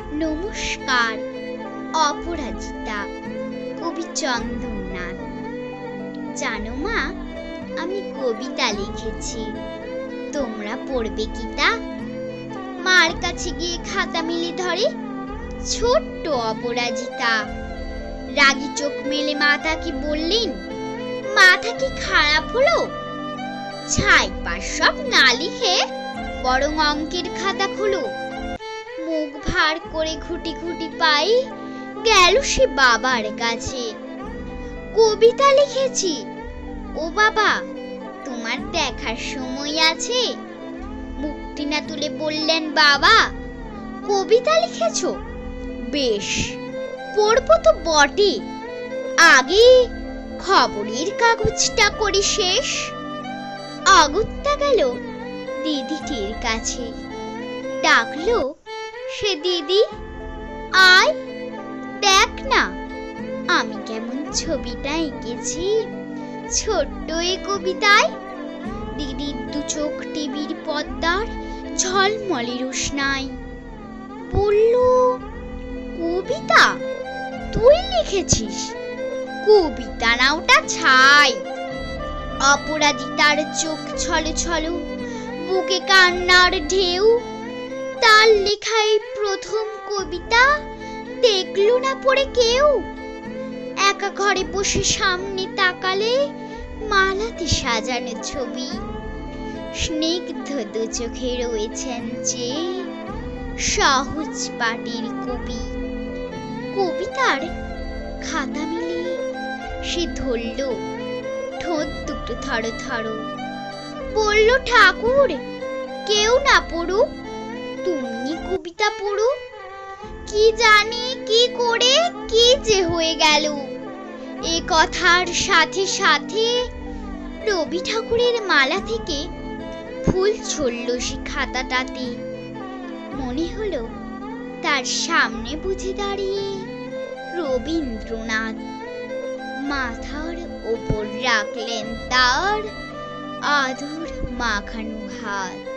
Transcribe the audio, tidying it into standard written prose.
নমস্কার। অপরাজিতা, কবি চন্দননাথ। জানো মা, আমি কবিতা লিখেছি, তোমরা পড়বে কি তা? মার কাছে গিয়ে খাতা মেলে ধরে ছোট্ট অপরাজিতা। রাগী চোখ মেলে মাতাকে বললেন, মাথা কি খারাপ হলো? ছাই পাশ সব না লিখে বরং অঙ্কের খাতা খুলো। মুখ ভার করে ঘুটি ঘুটি পাই গেল সে বাবার কাছে। কবিতা লিখেছি। ও বাবা, তোমার দেখার সময় আছে? মুখটি না তুলে বললেন বাবা, কবিতা লিখেছ? বেশ, পড়বো তো বটে, আগে খবরের কাগজটা করি শেষ। অগত্যা গেল দিদিটির কাছে, ডাকলো সে, দিদি আয় দেখ না আমি কেমন ছবিটা এঁকেছি ছোট্ট এই কবিতায়। দিদির দু চোখ টিভির পর্দার ঝলমলে রোশনাই। বলল, কবিতা তুই লিখেছিস? কবিতা না, ওটা ছাই। অপরাজিতার চোখ ছলো ছলো, বুকে কান্নার ঢেউ। তার লেখাই প্রথম কবিতা দেখলো না পড়ে কেউ। একা ঘরে বসে সামনে তাকালে মালাতে সাজানো ছবি। স্নিগ্ধ দু চোখে রয়েছেন যে সহজ পাটির কবি। কবিতার খাতা মিলে সে ধরল ঠোঁট দুটো থরো থরো। বলল, ঠাকুর কেউ না পড়ুক, তুমি কবিতা পড়ো। কি জানি কি করে কি যে হয়ে গেল। এ কথার সাথে সাথে রবি ঠাকুরের মালা থেকে ফুল ছড়ল সে খাতাটাতে। মনে হলো তার সামনে বুঝে দাঁড়িয়ে রবীন্দ্রনাথ। মাথার ওপর রাখলেন তার আদর মাখানো হাত।